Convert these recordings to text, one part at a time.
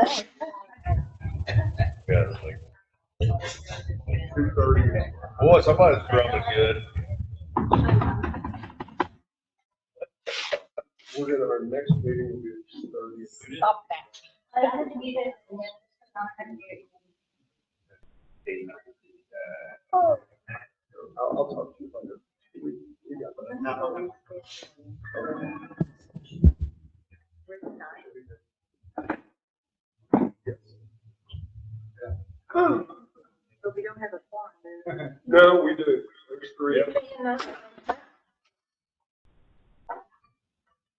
say. Yeah, it's like 2:30. boy, somebody's drumming good. Our next meeting will be at 2:30. Stop that. I'll talk to you later. We got that. Yes. But we don't have a form. No, we do. There's three. Yep.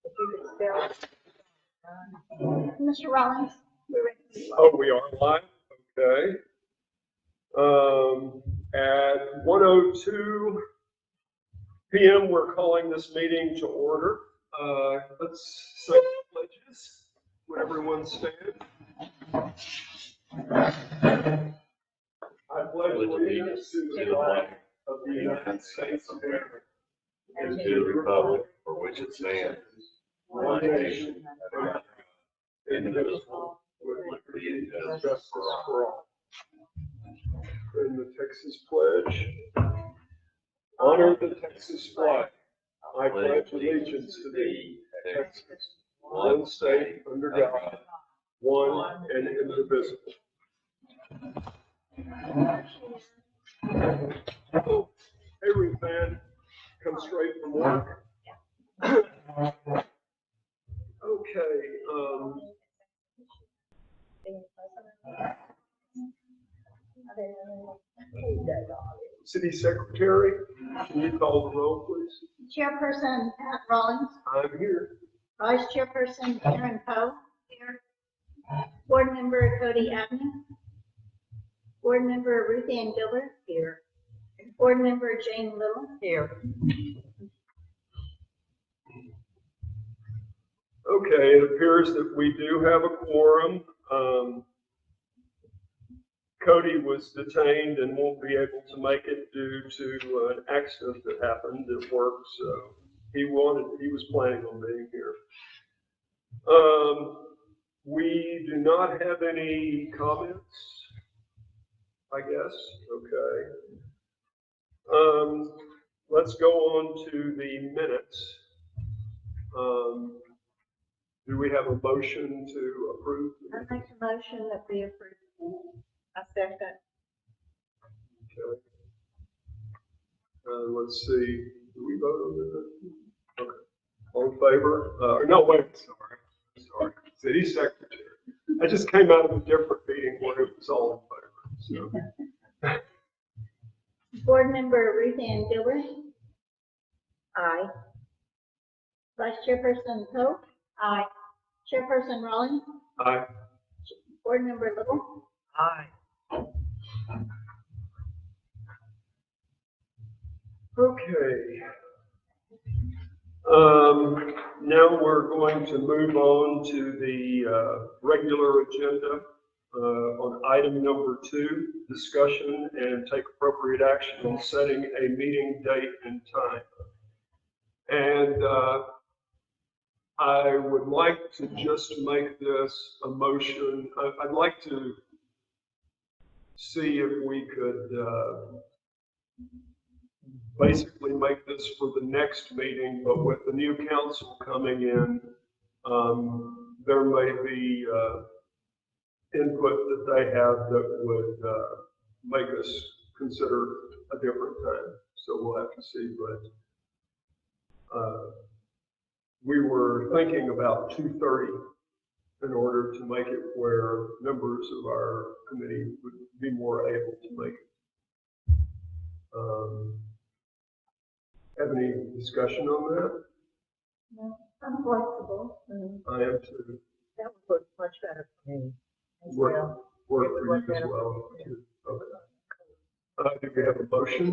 If you could spell. Mr. Rollins, we're ready. Oh, we are live? Okay. At 1:02 p.m., we're calling this meeting to order. Let's say the pledges. Would everyone stand? I pledge allegiance to the flag of the United States of America And to the republic for which it stands, one nation, under God, indivisible, with liberty and justice for all. In the Texas pledge, honor the Texas flag. I pledge allegiance to thee, Texas, one state under God, one and indivisible. Hey, Ruth Ann, come straight from work. Okay, City Secretary, can you call the roll, please? Chairperson Pat Rollins, I'm here. Vice Chairperson Aaron Poe. Here. Board Member Cody Abney. Board Member Ruth Ann Gilbert. Here. Board Member Jane Little. Here. Okay, it appears that we do have a quorum. Cody was detained and won't be able to make it due to an accident that happened at work, so he was planning on being here. We do not have any comments, I guess. Okay. Let's go on to the minutes. Do we have a motion to approve? I make a motion that we approve. I second. Okay. Let's see, do we vote on this? Okay. All in favor? No, wait, sorry. City Secretary. I just came out of a different meeting where it was all in favor, so. Board Member Ruth Ann Gilbert. Aye. Vice Chairperson Poe. Aye. Chairperson Rollins. Aye. Board Member Little. Aye. Okay. Now we're going to move on to the regular agenda on item number 2, discussion and take appropriate action on setting a meeting date and time. And I would like to just make this a motion. I'd like to see if we could basically make this for the next meeting, but with the new council coming in, there may be input that they have that would make us consider a different time. So we'll have to see, but we were thinking about 2:30 in order to make it where members of our committee would be more able to make it. Have any discussion on that? No, I'm flexible. I am to That would look much better for me as work well. for It would you work as better well. for me. Okay. Do we have a motion?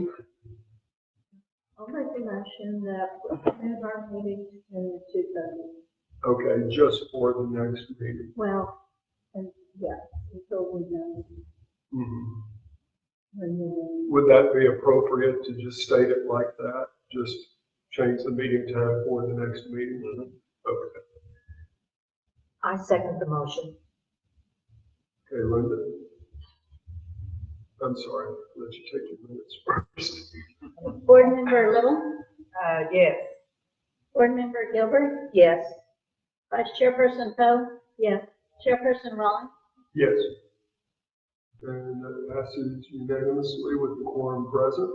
I'll make a motion that we have our meeting in 2:30. Okay, just for the next meeting. Well, and yeah, until we know Mhm. when we. Would that be appropriate to just state it like that? Just change the meeting time for the next meeting? Okay. I second the motion. Linda. I'm sorry, I'll let you take your minutes first. Board Member Little, Yes. Board Member Gilbert, Yes. Vice Chairperson Poe. Yes. Chairperson Raleigh. Yes. And that passes unanimously with the quorum present.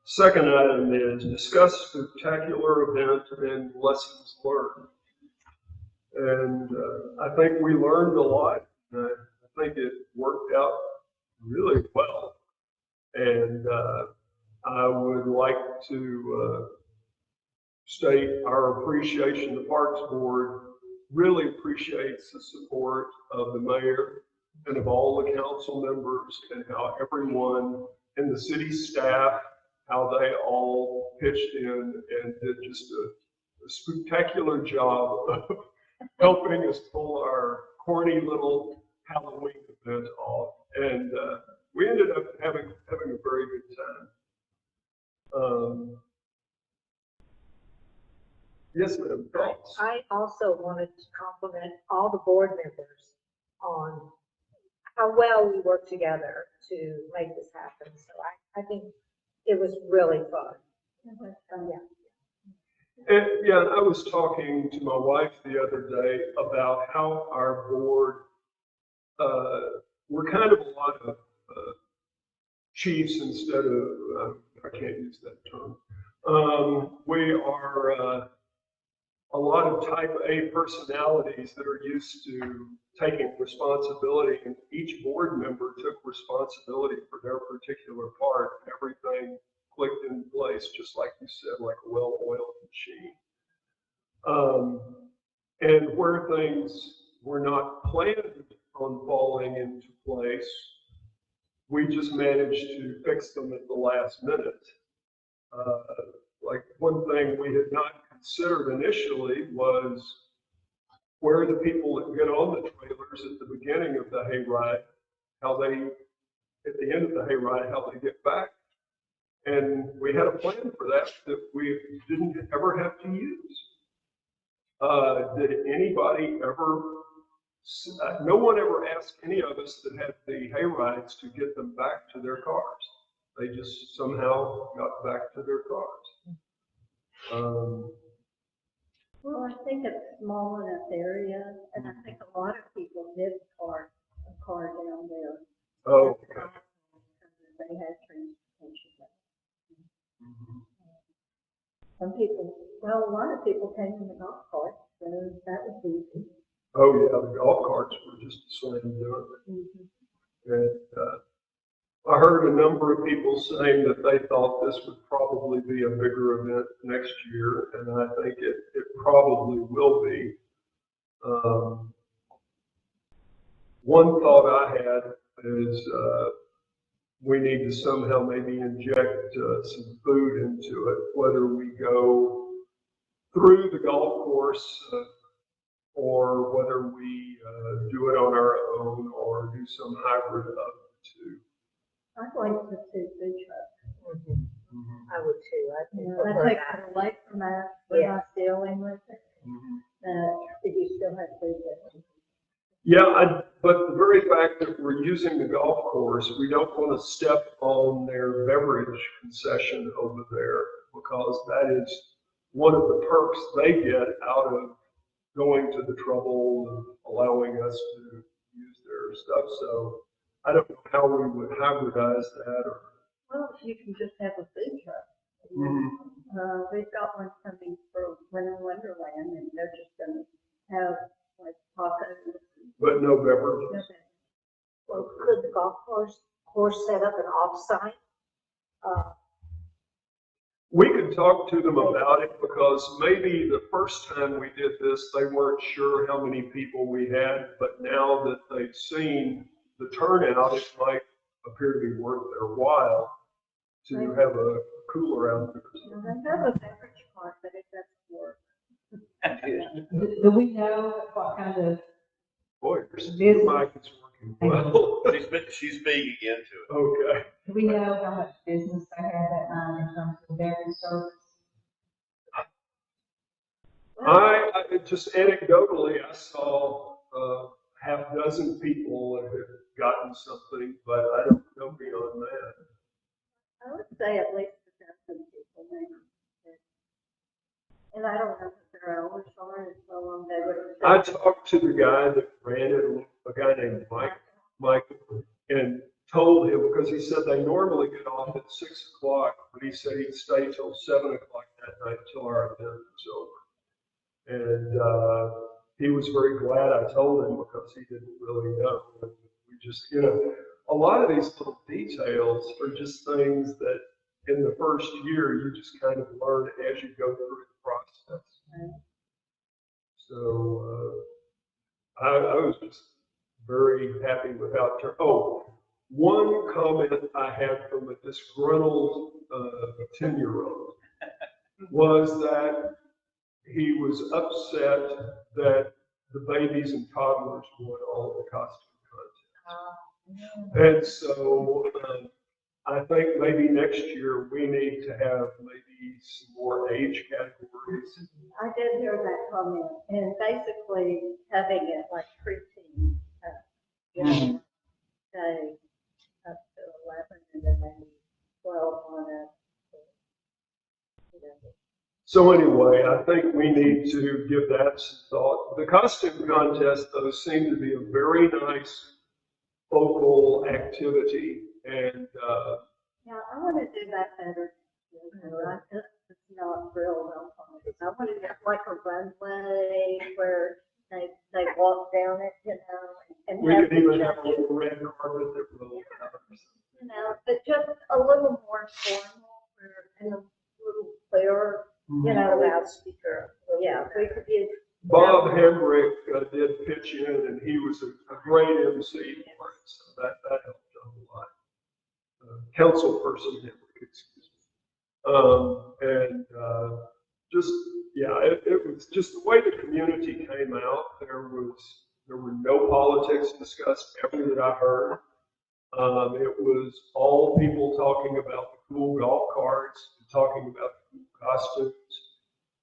Second item is discuss spectacular event and lessons learned. And I think we learned a lot. I think it worked out really well. And I would like to state our appreciation. The Parks Board really appreciates the support of the mayor and of all the council members, and how everyone in the city staff, how they all pitched in and did just a spectacular job of helping us pull our corny little Halloween event off. And we ended up having a very good time. Yes, ma'am. Thoughts? I also wanted to compliment all the board members on how well we worked together to make this happen. So I think it was really fun. Yeah. And yeah, I was talking to my wife the other day about how our board, we're kind of a lot of chiefs instead of, I can't use that term. We are a lot of type A personalities that are used to taking responsibility, and each board member took responsibility for their particular part. Everything clicked in place, just like you said, like a well-oiled machine. And where things were not planned on falling into place, we just managed to fix them at the last minute. Like one thing we had not considered initially was where the people that get on the trailers at the beginning of the hayride, how they, at the end of the hayride, how they get back. And we had a plan for that we didn't ever have to use. Did anybody ever, no one ever asked any of us that had the hayrides to get them back to their cars. They just somehow got back to their cars. Well, I think it's a small enough area, and I think a lot of people did park a car down there. Oh, okay. They had transportation. Some people, well, a lot of people came in the golf cart, so that was easy. Oh, yeah, the golf carts were just slam dunk. And I heard a number of people saying that they thought this would probably be a bigger event next year, and I think it probably will be. One thought I had is we need to somehow maybe inject some food into it, whether we go through the golf course or whether we do it on our own or do some hybrid of the two. I'd like to see food trucks. I would too. That takes it away from us. We're not dealing with it. If you still have food there. Yeah, but the very fact that we're using the golf course, we don't want to step on their beverage concession over there, because that is one of the perks they get out of going to the trouble of allowing us to use their stuff. So I don't know how we would hybridize that. Well, you can just have a food truck. We've got one coming for Winter Wonderland, and they're just going to have like tacos. But no beverages. Well, could the golf course set up an off-site? We could talk to them about it, because maybe the first time we did this, they weren't sure how many people we had, but now that they've seen the turnout, it might appear to be worth their while to have a cooler out there. They have a beverage cart, but it doesn't work. Do we know what kind of, Boy, your mic is working well. She's speaking into it. Okay. do we know how much business they have at night in terms of beverage service? I just anecdotally, I saw dozen people have gotten something, but I don't know beyond that. I would say at least a dozen people maybe. And I don't know if their hours are as long they would I have. talked to the guy that ran it, a guy named Mike, and told him, because he said they normally get off at 6 o'clock, but he said he'd stay till 7 o'clock that night till our event was over. And he was very glad I told him because he didn't really know. And we just, a lot of these little details are just things that in the first year you just kind of learn as you go through the process. So I was just very happy with how it turned. Oh, one comment I had from a disgruntled 10-year-old was that he was upset that the babies and toddlers won all of the costume contest. And so I think maybe next year we need to have maybe some more age categories. I did hear that comment, and basically having it like preteen, say up to 11 and then maybe 12 on up. So anyway, I think we need to give that some thought. The costume contest, though, seemed to be a very nice focal activity, and Yeah, I want to do that better. I just, it's not real well. I want to have like a runway where they walk down it, and we have could even the have a judges, little red carpet that rolled out or something. but just a little more formal and a little clearer, Loudspeaker. Yeah, we could use. Bob Hemrick did pitch in, and he was a great MC for it, so that helped a lot. Councilperson Hemrick, excuse me. It was just the way the community came out. There were no politics discussed ever that I heard. It was all people talking about the cool golf carts, talking about the cool costumes.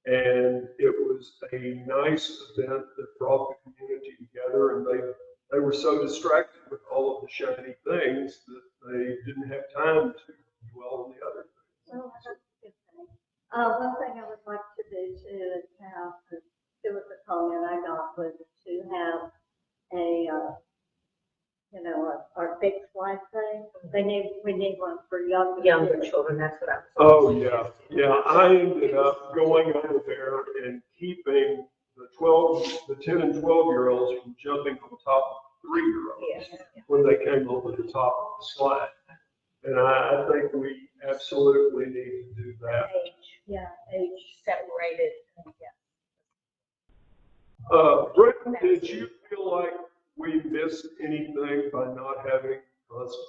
And it was a nice event that brought the community together, and they were so distracted with all of the shiny things that they didn't have time to dwell on the other things. Oh, that's a good thing. One thing I would like to do too is have, it was a comment I got, was to have our big flag thing. We need one for younger Children, that's what I was. Oh, yeah. I ended up going over there and keeping the 10 and 12-year-olds from jumping on top of 3-year-olds when they came over the top of the slide. And I think we absolutely need to do that. age Separated. Britton, did you feel like we missed anything by not having costumes?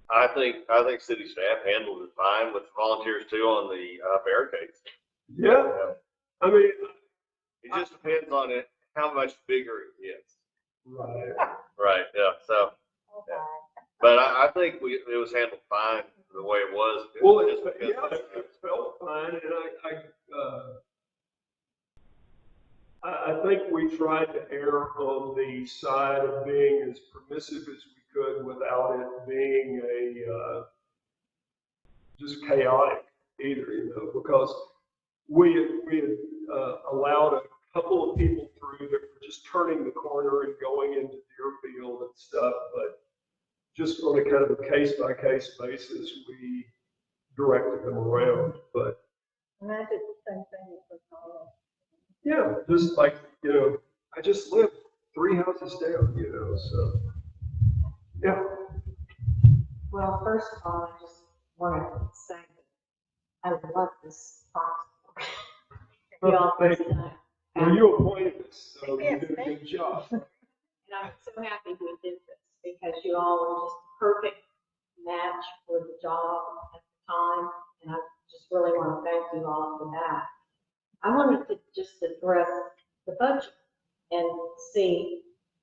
I think city staff handled it fine with volunteers too on the barricades. Yeah. I mean, It just depends on it, how much bigger it gets. right. Right, yeah, so. Yeah. But I think it was handled fine the way it was. Well, just because it felt fine, and I think we tried to err on the side of being as permissive as we could without it being just chaotic either, because we had allowed a couple of people through that were just turning the corner and going into Deerfield and stuff, but just on a kind of a case-by-case basis, we directed them around. But and I did the same thing with Carla. yeah, just like, I just lived 3 houses down, so yeah. Well, first of all, I just want to say that I love this box. Well, thank you. Well, you appointed us, so you did a good job. And I'm so happy we did this because you all were just a perfect match for the job at the time. And I just really want to thank you all for that. I wanted to just address the budget and see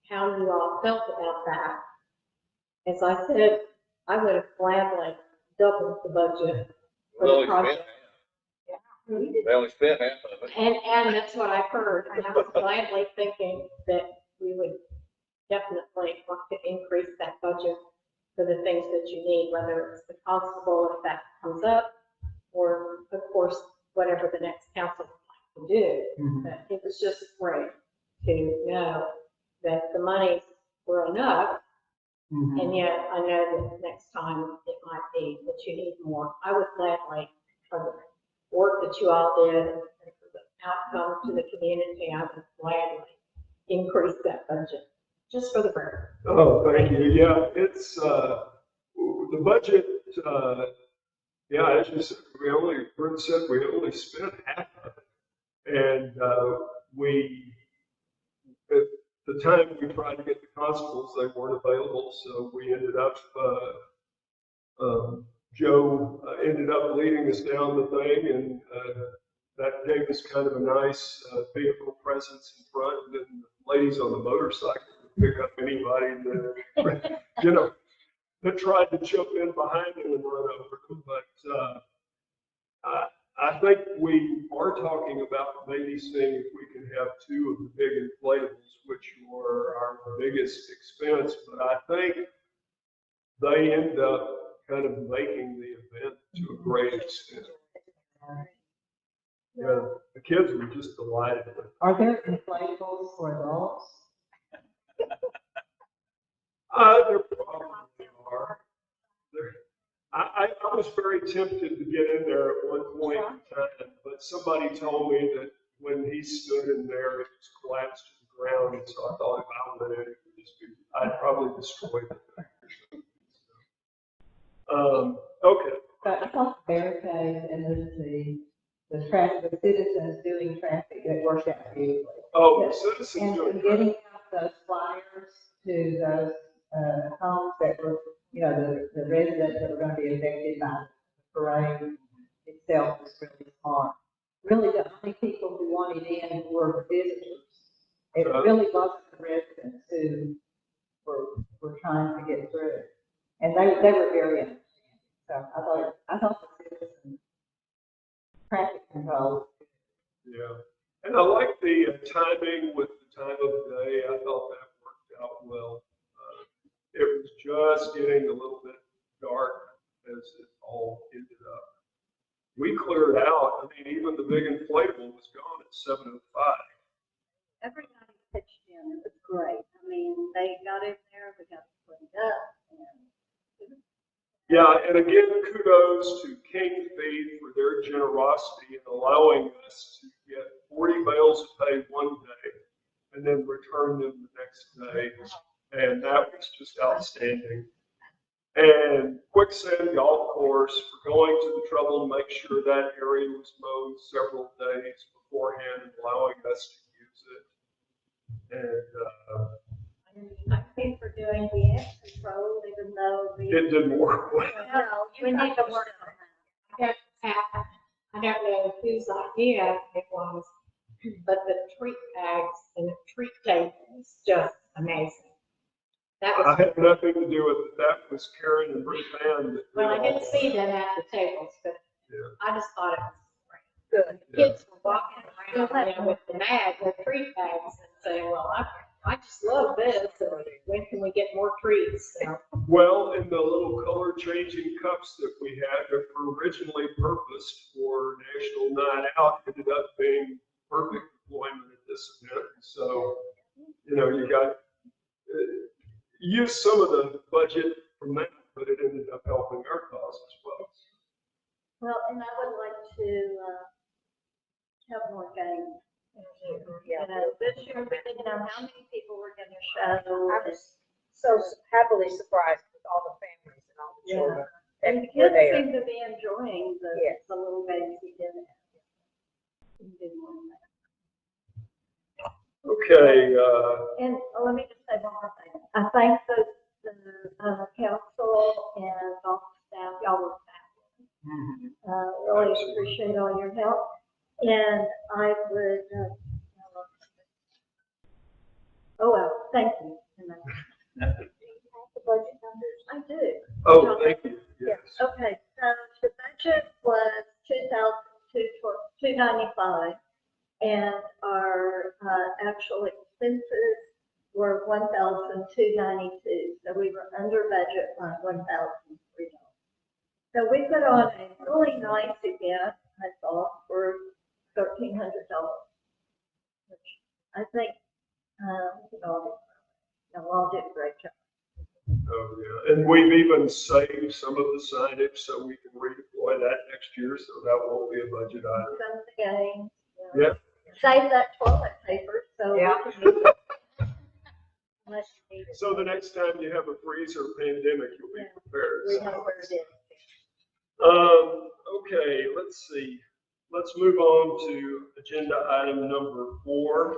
how you all felt about that. As I said, I would have gladly doubled the budget for the project. They only spent half of it. And that's what I've heard, and I was gladly thinking that we would definitely want to increase that budget for the things that you need, whether it's the constable, if that comes up, or of course, whatever the next council would like to do. But it was just great to know that the monies were enough, and yet I know that next time it might be that you need more. I would gladly, for the work that you all did and for the outcome to the community, I would gladly increase that budget, just for the record. Oh, thank you. Yeah, it's, the budget, yeah, as you said, Brent said, we only spent half of it. And, at the time we tried to get the constables, they weren't available, so we ended up, Joe ended up leading us down the thing, and that gave us kind of a nice vehicle presence in front, and then the ladies on the motorcycle would pick up anybody that, you know, that tried to jump in behind them and run over them. But I think we are talking about maybe seeing if we can have two of the big inflatables, which are our biggest expense. But I think they end up kind of making the event to a great extent. Yeah, the kids were just delighted with it. Are there inflatables for adults? There probably are. I was very tempted to get in there at one point in time, but somebody told me that when he stood in there, it just collapsed to the ground. And so I thought if I went in, it would just be, I'd probably destroy the thing. Okay. But I thought the barricades and the traffic, the citizens doing traffic, that worked out beautifully. Oh, the citizens And doing getting out those flyers to those homes that were, you know, the residents that were going to be affected by the parade itself was really smart. Really, the only people who wanted in were the visitors. It really wasn't the residents who were trying to get through. And they were very understanding. So I thought the citizen traffic control. Yeah, and I like the timing with the time of day. I thought that worked out well. It was just getting a little bit dark as it all ended up. We cleared out. I mean, even the big inflatable was gone at 7:05. Everybody pitched in. It was great. I mean, they got in there, we got it cleaned up, and it was. Yeah, and again, kudos to King Feed for their generosity in allowing us to get 40 bales of hay one day and then return them the next day. And that was just outstanding. And Quicksand Golf Course for going to the trouble to make sure that area was mowed several days beforehand and allowing us to use it. And I think for doing the ant control, even though we. it didn't work well. Well, we need to work on that. I don't know whose idea it was, but the treat bags and the treat table is just amazing. That I was, had nothing to do with it. That was Karen and Ruth Ann that did well, I all didn't that. see them at the tables, but Yeah. I just thought it was Good. great. Kids were walking around, you know, with the treat bags and saying, well, I just love this, and when can we get more treats? So, Well, and the little color changing cups that we had that were originally purposed for National Night Out ended up being perfect deployment at this event. So, you know, you got, use some of the budget from that, but it ended up helping our cause as well. Well, and I would like to, have more games. Yeah. You know, this year we didn't know how many people were gonna show. I was so happily surprised with all the families and all the Yeah. children And the that were kids there. seem to be enjoying Yes. the little games we did. We did one of that. Okay, And let me just say one more thing. I thank the council and all the staff, y'all were fabulous. Really appreciate all your help. And I would, thank you. And The budget numbers. I do. oh, thank you, yes. Okay, so the budget was $295, and our actual expenses were $1,292. So we were under budget by $1,003. So we put on a really nice event, I thought, for $1,300, which I think we all did a great job. Oh, yeah, and we've even saved some of the signage so we can redeploy that next year, so that won't be a budget item. Some of the games. Yeah. Save that toilet paper, so. we Yeah. can use it. Unless you need it. So the next time you have a freezer pandemic, you'll be prepared. We know where it is. Okay, let's see. Let's move on to agenda item number 4.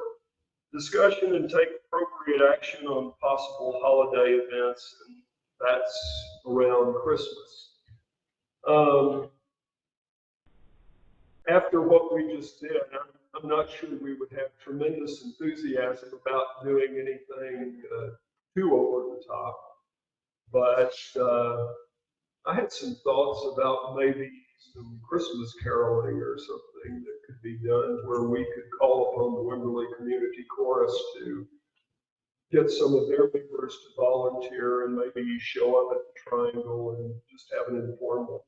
Discussion and take appropriate action on possible holiday events, and that's around Christmas. After what we just did, I'm not sure we would have tremendous enthusiasm about doing anything too over the top. But I had some thoughts about maybe some Christmas caroling or something that could be done where we could call upon the Wimberley Community Chorus to get some of their members to volunteer and maybe show up at the Triangle and just have an informal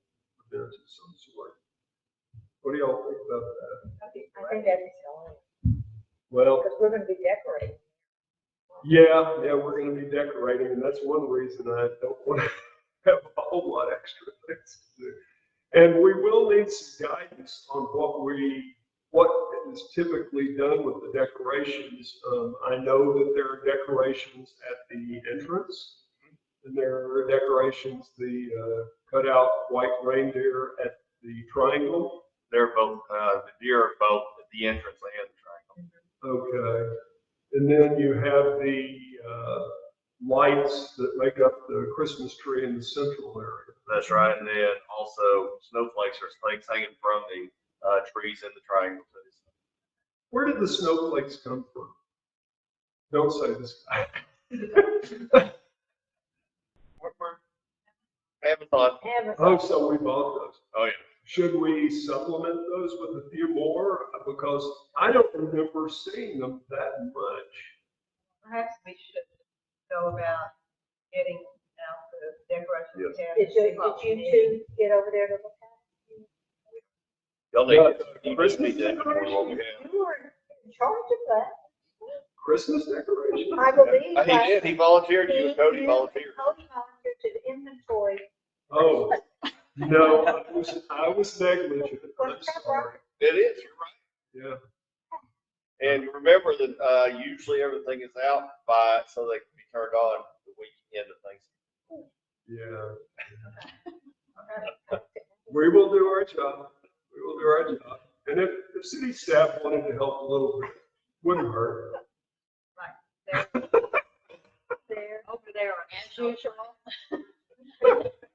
event of some sort. What do y'all think about that? I think that'd be fine, Well, because we're gonna be decorating. yeah, we're gonna be decorating, and that's one reason I don't want to have a whole lot extra things to do. And we will need some guidance on what is typically done with the decorations. I know that there are decorations at the entrance, and there are decorations, the cutout white reindeer at the Triangle. They're both, the deer are both at the entrance and the triangle. Okay. And then you have the lights that make up the Christmas tree in the central area. That's right. And then also snowflakes or snakes hanging from the trees in the triangle. Where did the snowflakes come from? Don't say this guy. Amazon. Oh, so we bought those. Oh, yeah. Should we supplement those with a few more? Because I don't remember seeing them that much. Perhaps we should go about getting out the decorations. Did you two get over there to look at it? Y'all need Christmas to what we have. You were in charge of that. Christmas decorations? I believe He that. did. He volunteered. You and Cody volunteered. Cody volunteered to the inventory. Oh, no, I was negligent. I'm sorry. It is. You're right. Yeah. And remember that usually everything is out by so they can be turned on the weekend of Thanksgiving. Yeah. We will do our job. We will do our job. And if city staff wanted to help a little bit, wouldn't hurt. There, over there, as usual.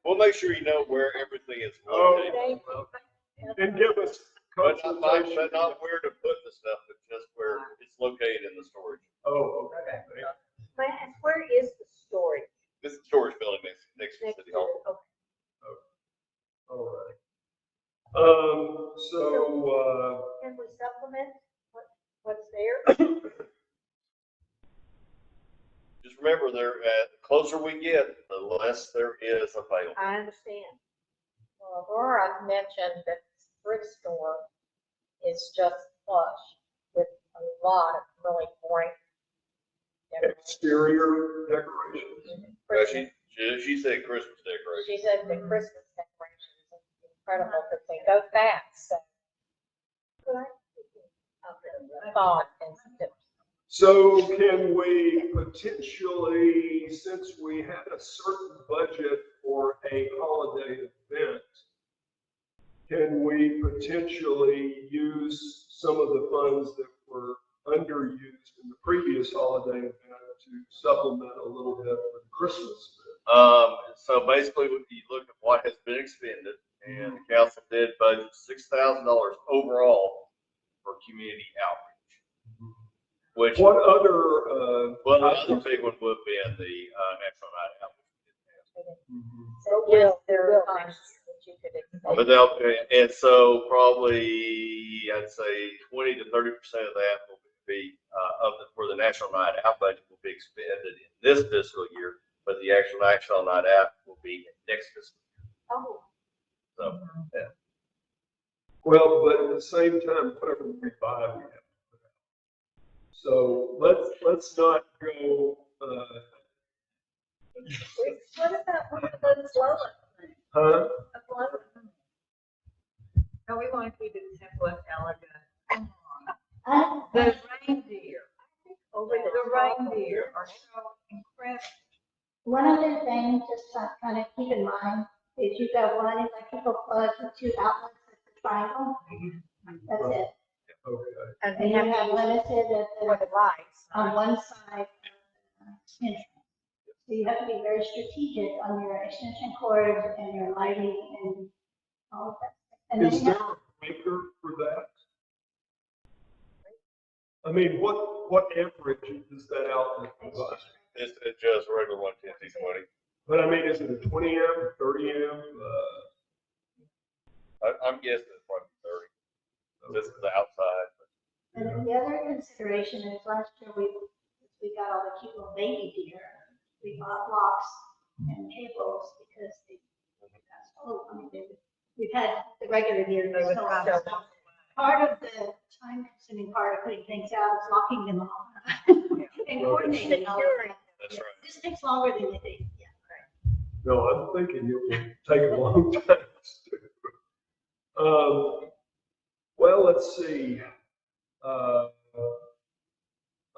We'll make sure you know where everything is Oh, located. well, and give us But consultation. not where to put the stuff, but just where it's located in the storage. Oh, okay. May I ask, where is the storage? This is the storage building next to Next City to Hall. it, okay. All right. So, Can we supplement what's there? Just remember, the closer we get, the less there is available. I understand. Well, Aurora mentioned that the thrift store is just flush with a lot of really great decorations. exterior decorations. Well, she said Christmas decorations. She said the Christmas decorations are incredible because they go fast. So, thought and tips. So can we potentially, since we had a certain budget for a holiday event, can we potentially use some of the funds that were underused in the previous holiday event to supplement a little bit for the Christmas event? So basically, when you look at what has been expended, and the council did budget $6,000 overall for community outreach. Which, What other, well, the other big one would be in the National Night Out. So yes, there There are are times that you could expect But now, and so probably, I'd say 20 to 30% of that will be, for the National Night Out budget will be expended in this fiscal year, but the actual National Night Out will be next fiscal Oh, year. So, yeah. Well, but at the same time, whatever we buy, we have to put out. So let's not go, What about one of those Lola things? huh? A Lola? No, we want to keep it simple and elegant. I, The reindeer, Over the reindeer are so incredible. one other thing, just to kind of keep in mind, is you've got one electrical plug and two outlets at the triangle. That's it. Okay. And And they you have have limited at for the, the lights. on one side entrance. So you have to be very strategic on your extension cords and your lighting and all of that. And then Is you there have, a breaker for that? I mean, what amperage does that outlet provide? It's just regular 110, 220. But I mean, is it a 20 amp, 30 amp? I'm guessing it's probably 30. This is the outside. and then the other consideration is last year we got all the cute little baby deer. We bought blocks and cables because they got so, I mean, we've had the regular deer. They would so come to- part of the time consuming part of putting things out is locking them all. And coordinating all of that. That's right. This takes longer than you think, yeah. No, I'm thinking it will take a long time. Well, let's see.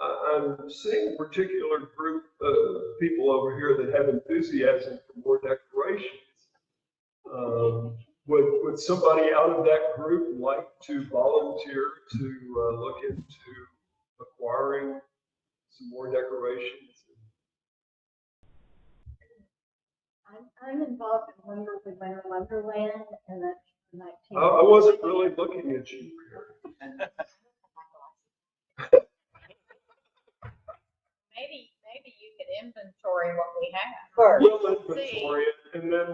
I'm seeing a particular group of people over here that have enthusiasm for more decorations. Would somebody out of that group like to volunteer to look into acquiring some more decorations? I'm involved in Winter Wonderland, and that's for 19. I wasn't really looking at you here. Maybe you could inventory what we have. First. We'll inventory it, and then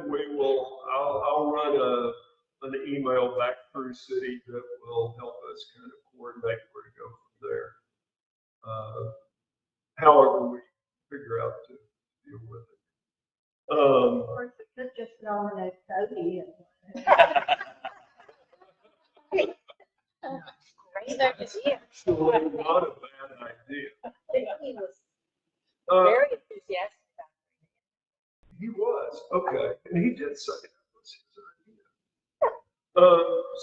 I'll run an email back through city that will help us kind of coordinate where to go from there. However we figure out to deal with it. Of course, it could just nominate Cody and. Great idea. So not a bad idea. He was Uh, very enthusiastic about He was, okay, and he did say that was his idea.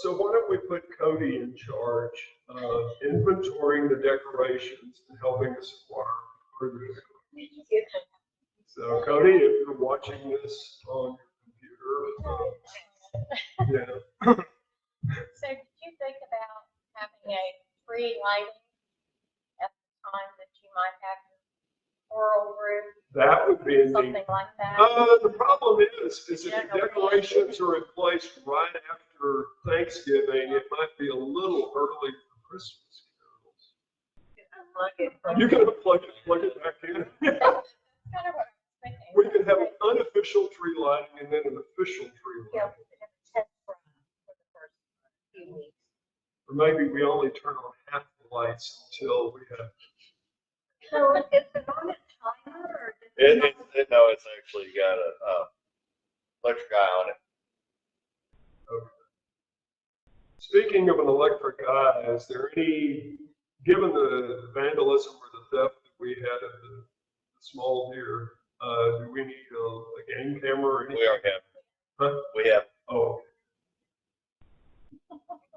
So why don't we put Cody in charge of inventorying the decorations and helping us acquire further decorations? it. So Cody, if you're watching this on your computer, yeah, So did you think about having a free lighting at the time that you might have your oral group, that would be a neat. something like that? The problem is if the decorations are in place right after Thanksgiving, it might be a little early for Christmas carols. You gotta plug it back in. That's kind of what I was thinking. We could have an unofficial tree lighting and then an official tree Yeah, lighting. we could have a test run for the first few weeks. Or maybe we only turn on half the lights until we have. So is it on a timer or? does it No, it's actually got a electric eye on it. Speaking of an electric eye, is there any, given the vandalism or the theft that we had of the small deer, do we need a game camera or anything? We already have. Huh? We have. Oh.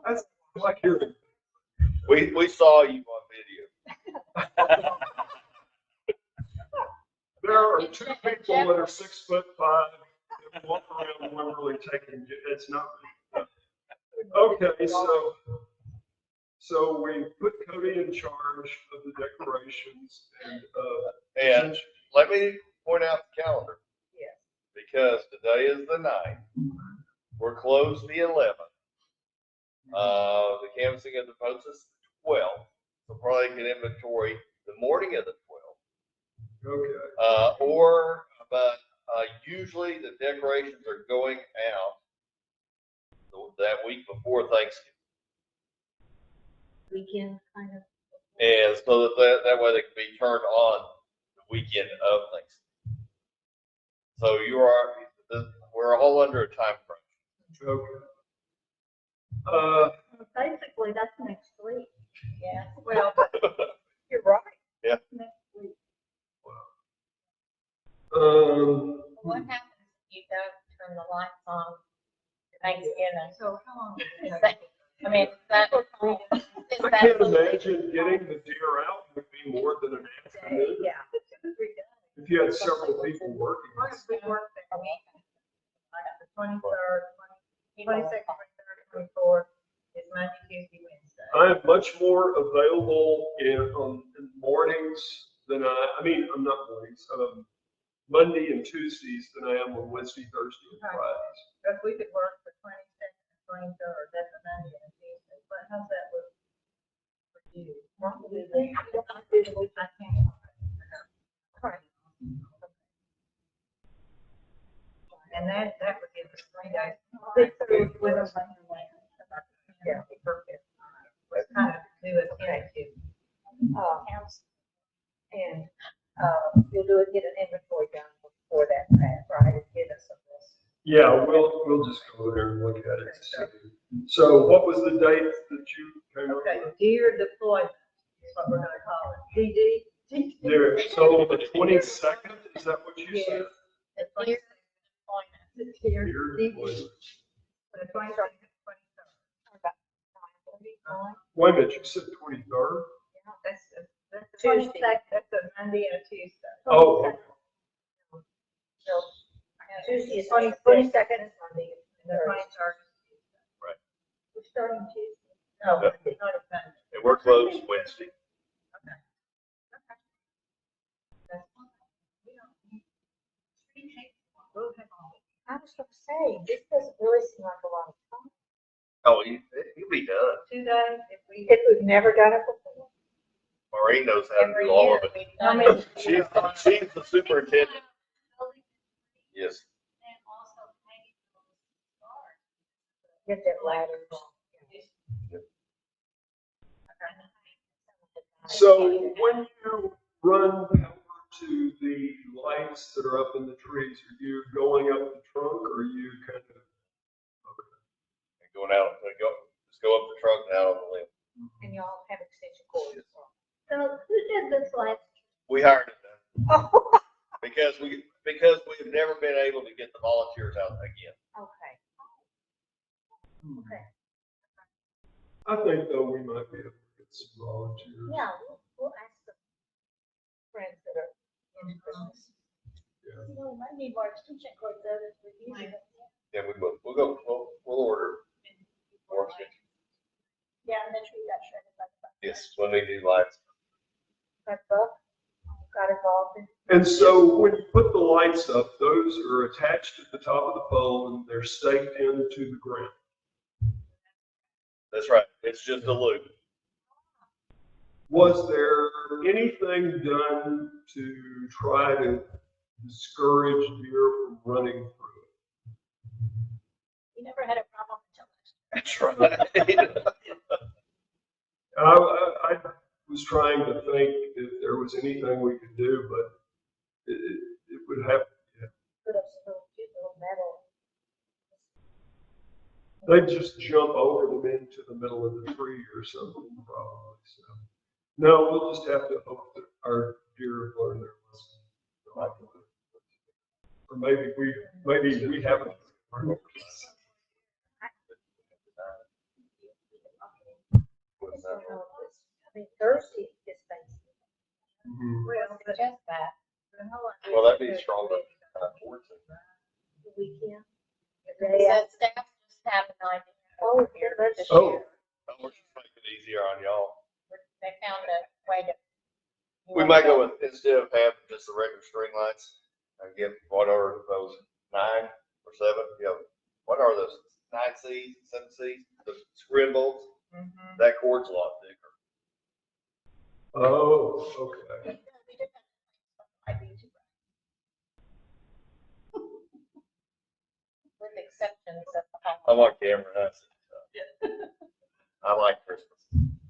That's like hearing. We saw you on video. There are two people that are 6'5" that walk around Wimberley taking, it's not. Okay, so we put Cody in charge of the decorations and, And let me point out the calendar. Yes. Because today is the 9th. We're closed the 11th. The canvassing of the votes is the 12th. So probably can inventory the morning of the 12th. okay. But usually the decorations are going out that week before Thanksgiving. Weekend kind of. And so that way they can be turned on the weekend of Thanksgiving. So we're all under a time crunch. Okay. Basically, that's next week. Yeah. Well, you're right. Yeah. Next week. What happens if you don't turn the lights on for Thanksgiving? So how long? Is that, I mean, is that, I can't imagine getting the deer out would be more than an afternoon. Yeah. If you had several people working. We work there. The 23rd, 22nd, 23rd, 24th is Monday, Tuesday, Wednesday. I am much more available in mornings than I'm not mornings, Monday and Tuesdays than I am on Wednesday, Thursday, and Fridays. But we could work the 22nd and 23rd, that's a Monday and a Tuesday, but how's that look for you? I can't. And that would give us 3 days. Yeah, perfect. Let's kind of do a tentative. And, you'll do it, get an inventory done before that, right, and get us some list. Yeah, we'll just go there and look at it. So what was the date that you came up Okay, with? deer deployment is what we're gonna call it. DD? There, so the 22nd, is that what you said? The Deer 22nd, Deer deployment. the 22nd, 23rd. Wait a minute, you said 23rd? That's a Tuesday. Tuesday, that's a Monday and a Tuesday. Oh, okay. So, Tuesday is 22nd 22nd is Monday. and the 23rd. We're starting Tuesday. No, Yeah. it's not a Monday. And we're closed Wednesday. I was gonna say, this doesn't really seem like a lot of time. Oh, he'll be done. 2 days, if we. If we've never done it before. Maureen knows how to every do all year of it. we've How done many- it. She's the superintendent. Yes. Get that ladder. So when you run power to the lights that are up in the trees, are you going up the trunk or are you kind of? And going out, just go up the truck and out on the limb. And y'all have extension cords. So who did this last? We hired it done Oh, because we've never been able to get the volunteers out again. okay. Okay. I think though we might be able to get some volunteers. Yeah, we'll ask the friends that are into Christmas. No, I need more extension cords though, as we're using it. Yeah, we will. We'll order more extensions. Yeah, and then tree got shredded by the. Yes, when they do lights. That Buck got involved in. And so when you put the lights up, those are attached at the top of the pole and they're staked into the ground. That's right. It's just a loop. Was there anything done to try to discourage deer from running through it? You never had a problem until next. That's right. I was trying to think if there was anything we could do, but it would have, Put up some little metal. they'd just jump over them into the middle of the tree or something probably, so. No, we'll just have to hope that our deer learn their lesson. Or maybe we haven't. I mean, Thursday is Thanksgiving. Mhm. Well, but Just that. Well, that'd be stronger. The weekend. So staff just have an idea. Oh, Here that's this Oh. year. We'll just make it easier on y'all. They found a way to. We might go with, instead of having just the regular string lights, again, what are those 9 or 7? You know, what are those 9 Cs, 7 Cs, the screen bolts? Mhm. That cord's a lot thicker. Oh, okay. With exceptions of I'm on camera. I like Christmas.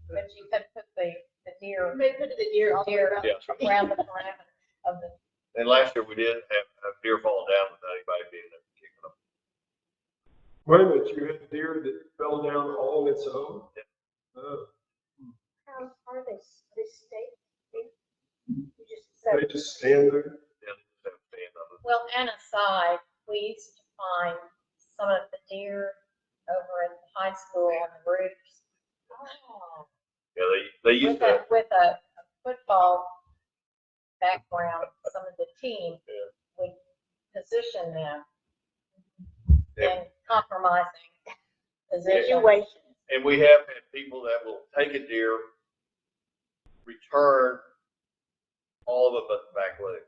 But you could put the deer, Maybe put the deer all the way deer around. Yeah. around the parameter of the, And last year we did have deer falling down without anybody being there kicking them. Wait a minute, you had a deer that fell down all on its own? How are they stay? You just They said, just stand there? Yeah, they just have a stand on it. well, and aside, we used to find some of the deer over at the high school on the roofs. Oh. Yeah, they used to. With a football background, some of the team Yeah. would position them Yeah. in compromising positions. situations. And we have had people that will take a deer, return all of it but the back legs.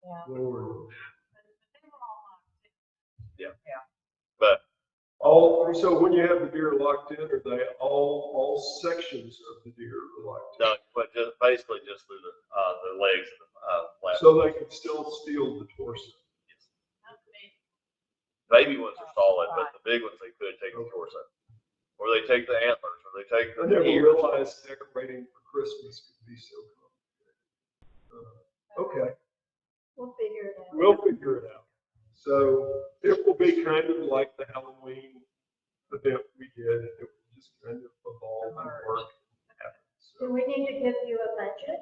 Yeah. Lord. But So when you have the deer locked in, are they all sections of the deer are locked in? no, but just basically just through the legs and the flat. So they can still steal the torso? Baby ones are solid, but the big ones they could take the torso, or they take the antlers, or they take I the never ears. realized decorating for Christmas could be so complicated. Okay, We'll figure it out. we'll figure it out. So it will be kind of like the Halloween event we did. It will just kind of evolve and work. Do we need to give you a budget?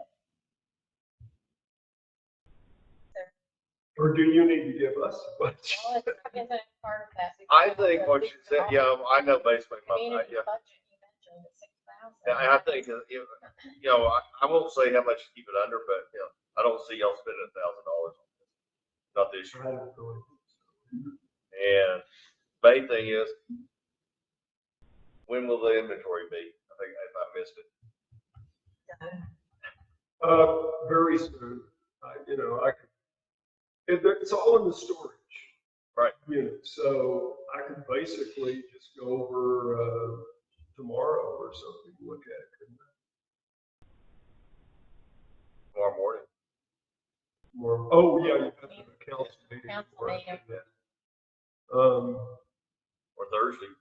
Or do you need to give us a Well, budget? isn't it part of that? I think what you said, yeah, I know basically, Community yeah. budget, you mentioned the 6,000. Yeah, and I think, I won't say how much to keep it under, but, I don't see y'all spending $1,000 on this. Not this year. I don't really think so. And main thing is, when will the inventory be? I think if I missed it. Very soon. I could, it's all in the storage. Right. Unit, so I could basically just go over, tomorrow or something, look at it. couldn't I? Tomorrow morning. Oh, yeah, you have the council meeting. Council before I meeting. do that. Or Thursday.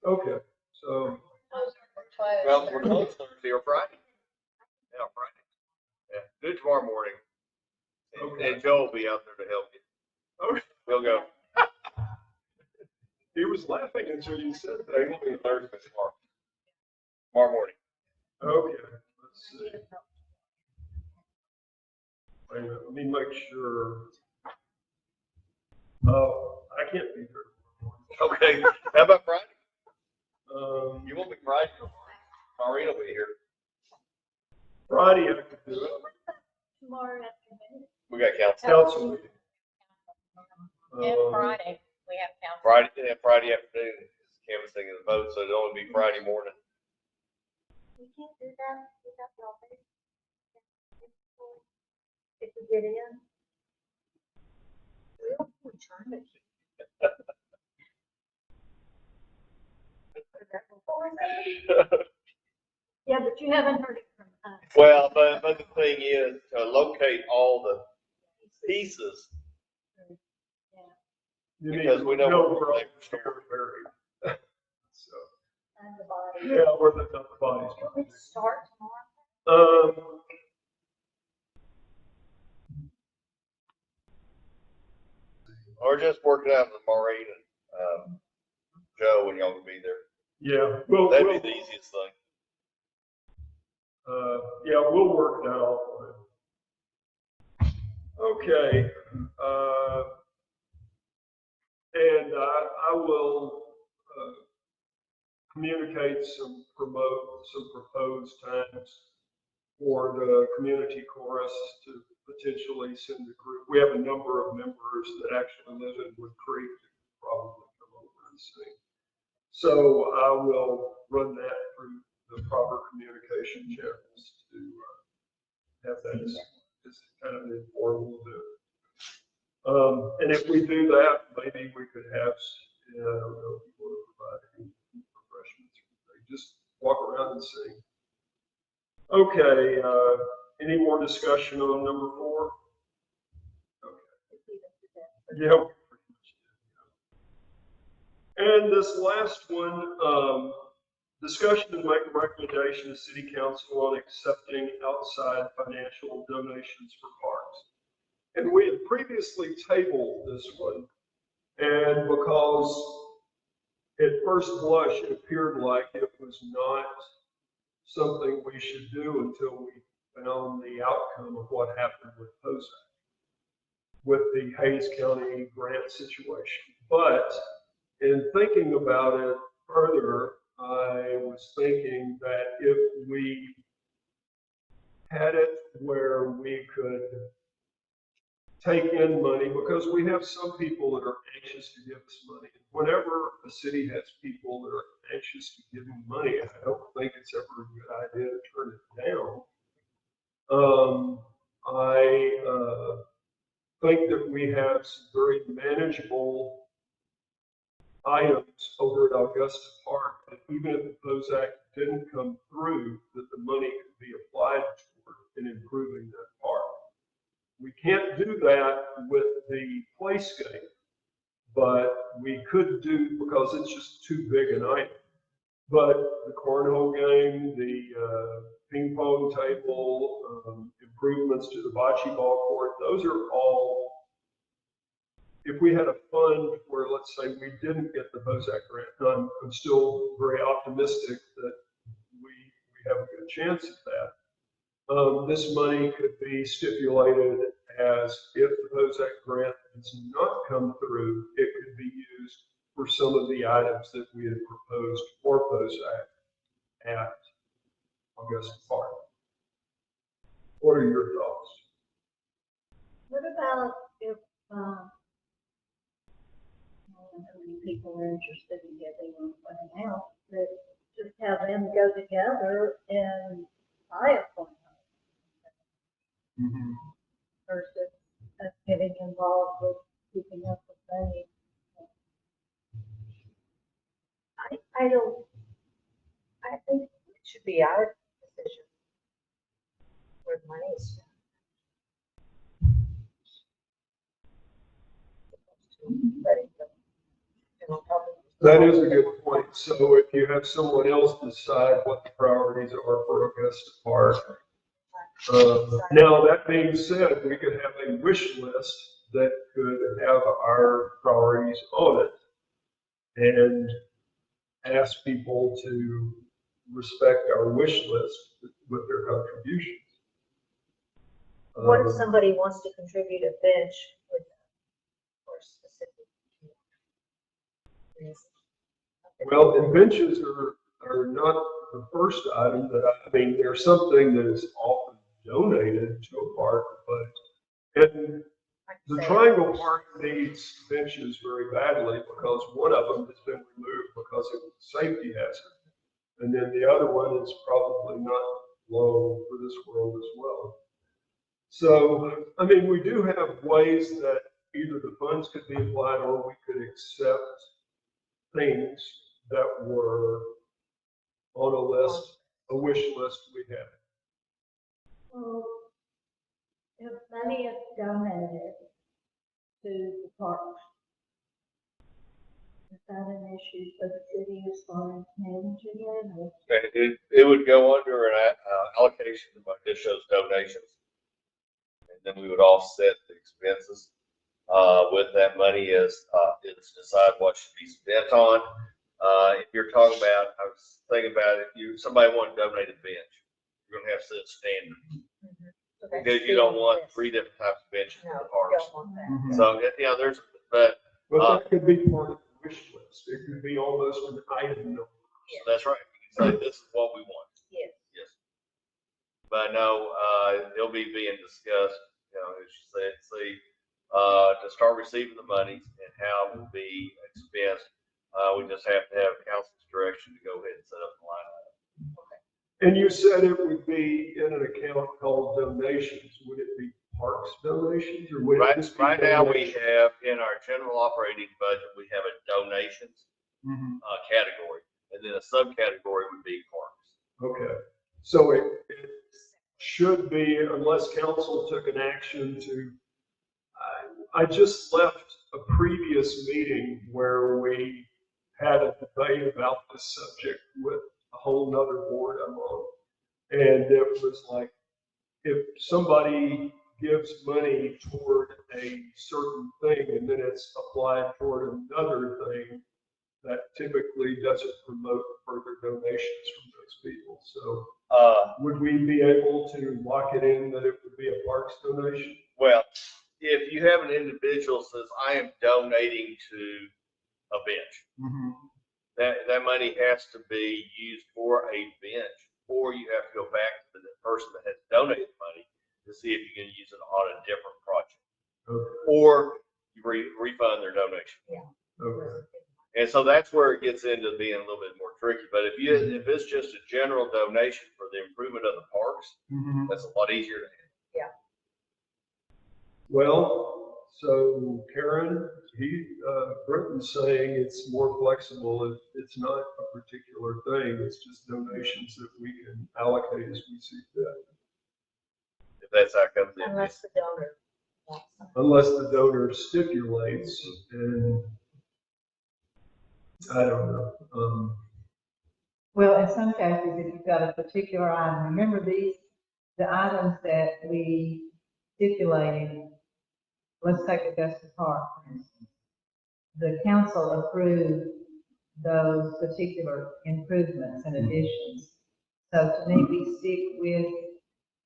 Okay, so, Well, we're closed Thursday or Friday. Yeah, Friday. Yeah, do it tomorrow morning. Okay. And Joe will be out there to help you. Okay. He'll go. he was laughing until you said They will that. be Thursday tomorrow. Tomorrow morning. Okay, let's see. Wait a minute, let me make sure. Oh, I can't be there. Okay, how about Friday? Um, You won't be Friday. Maureen will be here. Friday I could do it. Tomorrow afternoon? We got council. Council meeting. And Um, Friday, we have council. Friday afternoon is canvassing of the vote, so it'll only be Friday morning. We can't do that without y'all. If we get in. We're trying to keep. Yeah, but you haven't heard it from us. Well, but the thing is to locate all the pieces. You need Because to we know know where where they're they're buried. So, And the body. yeah, where the bodies. We start tomorrow. Or just work it out with Maureen and Joe when y'all can be there. Yeah, well, That'd be the easiest thing. yeah, we'll work that out. Okay, and I will, communicate some proposed times for the community chorus to potentially send a group. We have a number of members that actually live in Woodcreek that could probably come over and sing. So I will run that through the proper communication channels to have that as kind of an informal do. And if we do that, maybe we could have, I don't know if you want to provide any refreshments. Just walk around and sing. Okay, any more discussion on number 4? Okay. Yeah. And this last one, discussion and make a recommendation to city council on accepting outside financial donations for parks. And we had previously tabled this one, and because at first blush, it appeared like it was not something we should do until we found the outcome of what happened with POSAC, with the Hayes County grant situation. But in thinking about it further, I was thinking that if we had it where we could take in money, because we have some people that are anxious to give us money. Whenever a city has people that are anxious to give them money, I don't think it's ever a good idea to turn it down. I think that we have some very manageable items over at Augusta Park, that even if the POSAC didn't come through, that the money could be applied toward in improving that park. We can't do that with the playscape, but we could do, because it's just too big an item. But the cornhole game, the ping pong table, improvements to the bocce ball court, those are all, if we had a fund where, let's say, we didn't get the BOZAC grant done, I'm still very optimistic that we have a good chance at that. This money could be stipulated as, if the BOZAC grant does not come through, it could be used for some of the items that we had proposed for BOZAC at Augusta Park. What are your thoughts? What about if, I don't know how many people are interested in giving one out, that just have them go together and buy a coin versus us getting involved with keeping up with money. I think it should be our decision where the money is spent. That is a good point. So if you have someone else decide what the priorities are for Augusta Park. Now, that being said, we could have a wish list that could have our priorities on it and ask people to respect our wish list with their contributions. What if somebody wants to contribute a bench with or specific reason? Well, and benches are not the first item that I mean, they're something that is often donated to a park, but and the Triangle Park needs benches very badly because one of them has been removed because it was a safety hazard. And then the other one is probably not low for this world as well. So, I mean, we do have ways that either the funds could be applied or we could accept things that were on a list, a wish list we had. Well, if money is donated to the parks, is that an issue for the city as far as managing it? Or? It would go under an allocation of shows donations. And then we would offset the expenses with that money as it's decide what should be spent on. If you're talking about, I was thinking about if somebody wanted to donate a bench, you're going to have to set standards. Because you don't want three different types of benches in the parks. So, there's, but that could be part of the wish list. It could be almost an item number. That's right. You can say this is what we want. Yes. But no, it'll be being discussed, as you said, to start receiving the money and how it will be expensed. We just have to have council's direction to go ahead and set up the line item. And you said it would be in an account called donations. Would it be parks donations or would it just be right now we have in our general operating budget, we have a donations category, and then a subcategory would be parks. Okay. So it should be, unless council took an action to, I just left a previous meeting where we had a debate about this subject with a whole nother board I'm on. And it was like, if somebody gives money toward a certain thing and then it's applied toward another thing, that typically doesn't promote further donations from those people. So would we be able to lock it in that it would be a parks donation? Well, if you have an individual says, I am donating to a bench, that money has to be used for a bench, or you have to go back to the person that has donated money to see if you can use it on a different project. Okay. Or you refund their donation. Okay. And so that's where it gets into being a little bit more tricky. But if it's just a general donation for the improvement of the parks, that's a lot easier to handle. Well, so Karen, Britton's saying it's more flexible. It's not a particular thing. It's just donations that we can allocate as we see fit. If that's how it comes in. Unless the donor wants something. Unless the donor stipulates, and I don't know. Well, in some cases, if you've got a particular item, remember the items that we stipulated, let's take Augusta Park, for instance. The council approved those particular improvements and additions. So to me, we stick with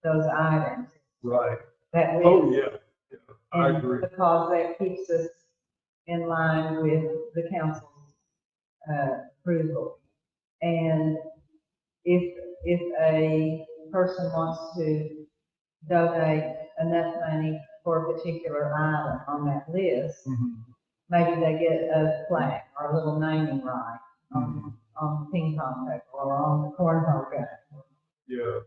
those items. Right. That Oh, list. yeah. I And agree. because that keeps us in line with the council's approval. And if a person wants to donate enough money for a particular item on that list, maybe they get a plaque or a little naming right on the ping pong table or on the cornhole game. Yeah.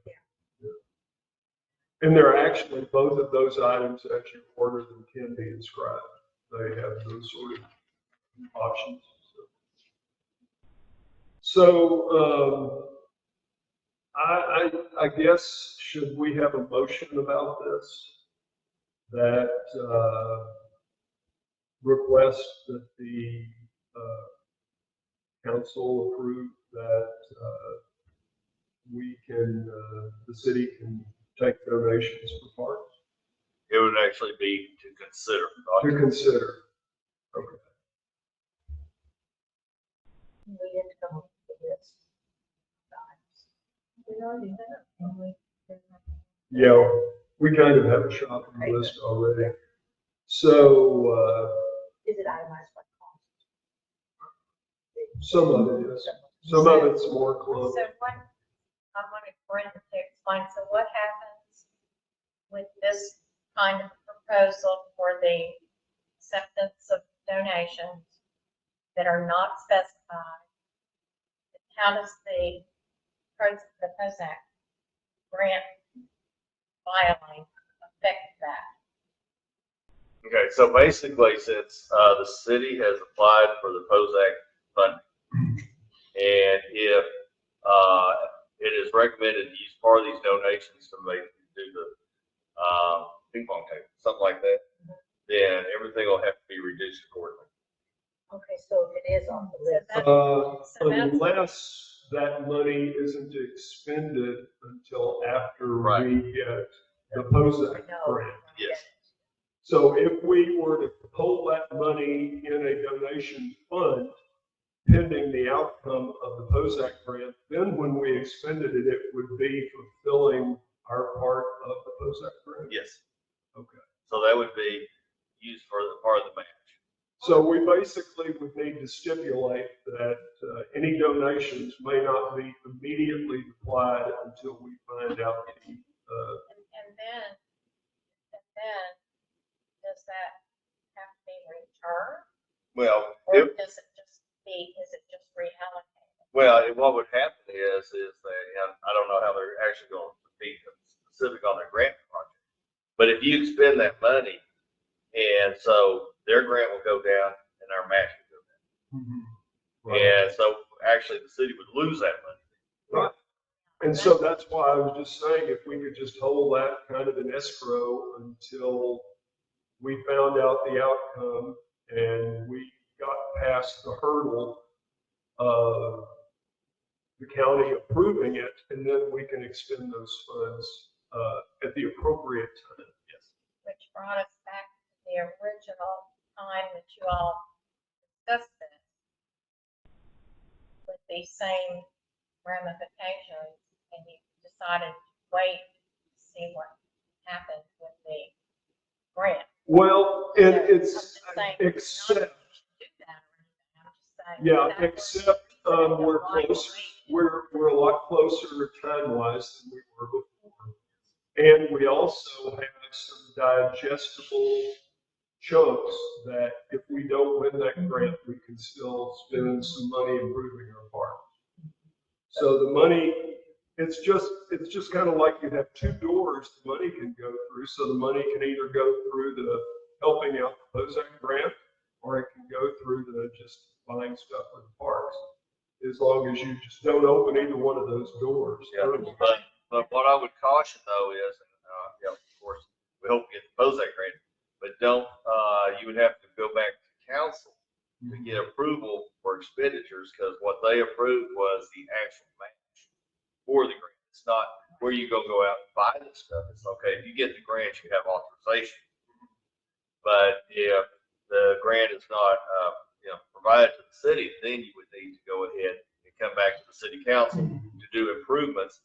And they're actually, both of those items actually order them can be inscribed. They have those sort of options. So I guess, should we have a motion about this? That request that the council approve that the city can take donations for parks? It would actually be to consider. To consider. Okay. We get to come up with this. We already have, and we. Yeah, we kind of have a shopping list already. So Is it itemized by cost? some of it is. Some of it's more close. So what, I wanted Brenda to explain, so what happens with this kind of proposal for the acceptance of donations that are not specified? How does the POSAC grant filing affect that? Okay, so basically, since the city has applied for the POSAC funding, and if it is recommended to use part of these donations to do the ping pong table, something like that, then everything will have to be reduced accordingly. Okay, so if it is on the list. Unless that money isn't expended until after Right. we get the POSAC grant. Yes. So if we were to hold that money in a donation fund pending the outcome of the POSAC grant, then when we expended it, it would be fulfilling our part of the POSAC grant? Yes. Okay. So that would be used for the part of the match. So we basically would need to stipulate that any donations may not be immediately applied until we find out the. And then does that have to be returned? Well, Or is it just reallocated? well, what would happen is that, and I don't know how they're actually going to be specific on their grant project, but if you expend that money, and so their grant will go down and our match will go down. Right. And so actually the city would lose that money. Right. And so that's why I was just saying, if we could just hold that kind of in escrow until we found out the outcome and we got past the hurdle the county approving it, and then we can expend those funds at the appropriate time. Yes. Which brought us back to the original time that you all discussed this with the same ramifications, and you decided to wait to see what happened with the grant. Well, and So, it's, I'm just saying, not except, that you should do that or anything, I'm just saying. yeah, that was except, the reason we're why you close, waited. we're a lot closer time-wise than we were before. And we also have some digestible chunks that if we don't win that grant, we can still spend some money improving our park. So the money, it's just kind of like you have two doors the money can go through. So the money can either go through the helping out the Bozak grant, or it can go through the just buying stuff for the parks. As long as you just don't open either one of those doors. Yeah, early. but what I would caution though is, of course, we hope to get the Bozak grant, but don't, you would have to go back to council to get approval for expenditures, because what they approved was the actual match for the grant. It's not where you go out and buy this stuff. It's okay, if you get the grant, you have authorization. But if the grant is not, provided to the city, then you would need to go ahead and come back to the city council to do improvements,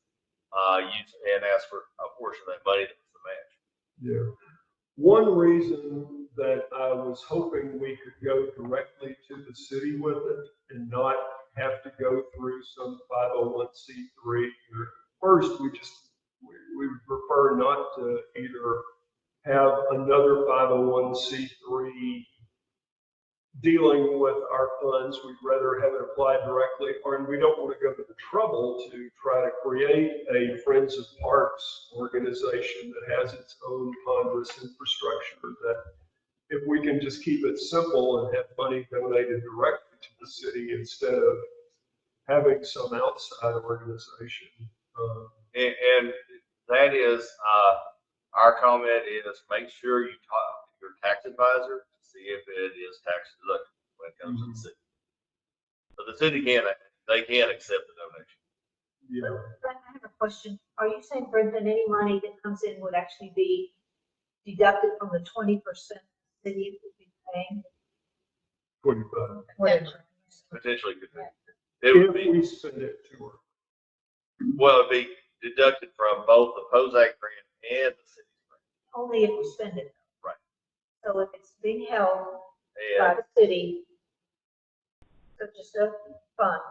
and ask for a portion of that money that was the match. Yeah. One reason that I was hoping we could go directly to the city with it and not have to go through some 501c3. First, we would prefer not to either have another 501c3 dealing with our funds. We'd rather have it applied directly, and we don't want to go to the trouble to try to create a Friends of Parks organization that has its own ponderous infrastructure. That if we can just keep it simple and have money donated directly to the city instead of having some outside organization. And that is, our comment is make sure you talk to your tax advisor to see if it is tax deductible when it comes to the city. So the city they can accept the donation. Yeah. But I have a question. Are you saying, Brent, that any money that comes in would actually be deducted from the 20% the city would be paying? 25. Potentially could be. It would If we be, send it to her. well, it'd be deducted from both the Bozak grant and the city's grant. Only if we spend it. Right. So if it's being held by And the city, so just a fund,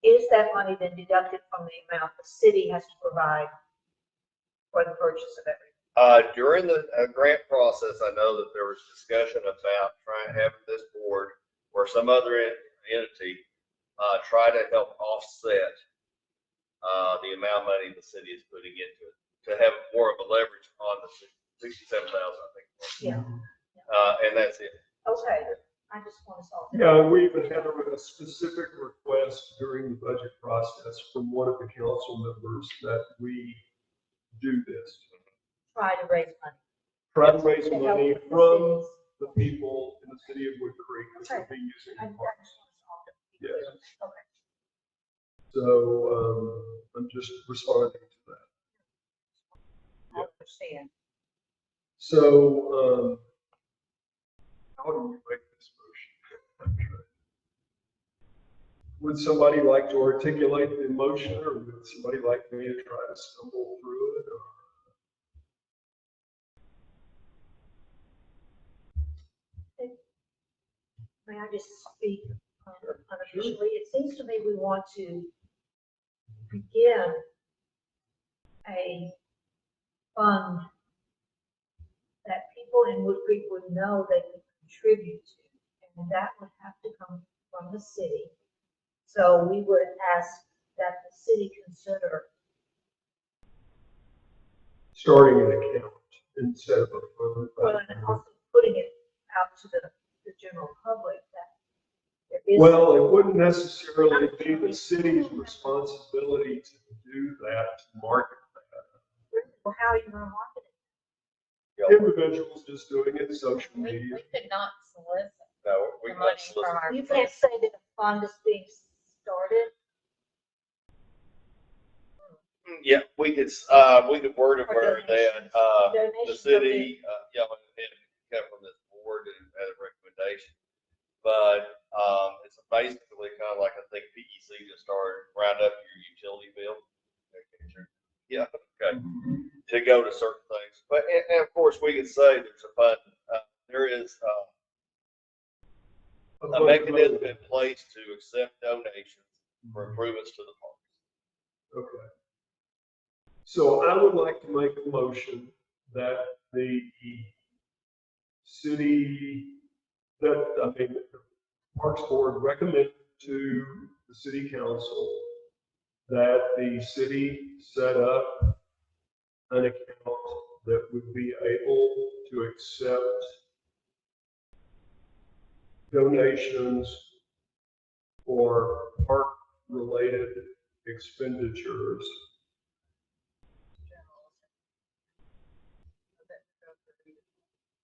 is that money then deducted from the amount the city has to provide for the purchase of everything? during the grant process, I know that there was discussion about trying to have this board or some other entity try to help offset the amount of money the city is putting into it, to have more of a leverage on the 67,000, I think. Yeah. And that's it. Okay, I just want to solve. Yeah, we even had a specific request during the budget process from one of the council members that we do this. Try to raise money. Try to raise To help money with the from cities. the people in the city of Woodcreek that will Okay. be using I the just park. want to solve it. Yes. Okay. So, I'm just responding to that. I understand. So, how do we make this motion? Would somebody like to articulate the motion, or would somebody like me to try to stumble through it? Or? May I just speak unofficially? It seems to me we want to begin a fund that people in Wood Creek would know they can contribute to, and that would have to come from the city. So we would ask that the city consider Starting an account instead of a fund. well, and also putting it out to the general public that there is. Well, it wouldn't necessarily be the city's responsibility to do that, to market that. Well, how are you going to market it? Individuals just doing it, social We media. could not solicit No, we the can money solicit. from our. You can't say that a fund is being started? Yeah, we could word it Or where that, donations. the Donations are being- city, yeah, went ahead and come from this board and had a recommendation. But, it's basically kind of like, I think PEC just started round up your utility bill. Yeah, okay, to go to certain things. But, and of course, we could say there's a fund, there is, a mechanism in place to accept donations for improvements to the parks. Okay. So I would like to make a motion that the city, the Parks Board recommend to the city council that the city set up an account that would be able to accept donations for park-related expenditures.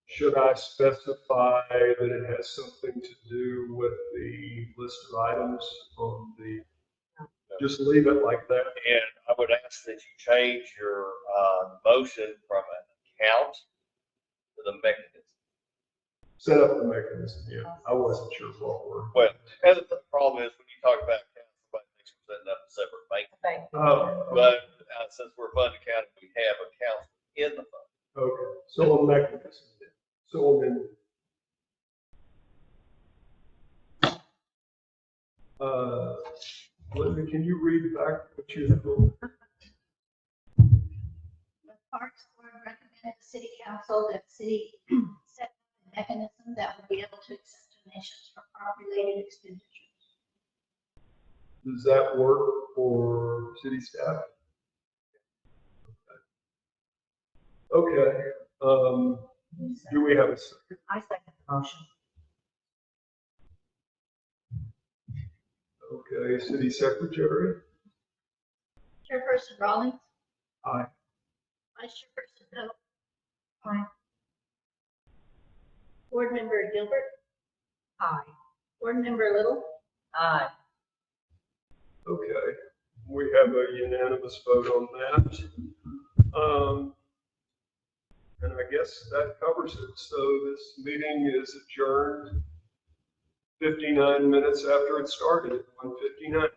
Should I specify that it has something to do with the list of items on the, just leave it like that? And I would ask that you change your, motion from an account to the mechanism. Set up the mechanism, yeah. I wasn't sure what were. Well, and the problem is when you talk about accounts, somebody thinks we're setting up a separate bank. But since we're a fund accounting, we have accounts in the fund. Okay, so a mechanism. So then, Linda, can you read back what you have on? The Parks Board recommended the city council that the city set up a mechanism that would be able to accept donations for park-related expenditures. Does that work for city staff? Okay, do we have a second? I second the motion. Okay, city secretary? Chairperson Rawlings, Aye. Vice Chairperson Pope. Aye. Board Member Gilbert, Aye. Board Member Little, Aye. Okay, we have a unanimous vote on that. And I guess that covers it. So this meeting is adjourned 59 minutes after it started, 1:59.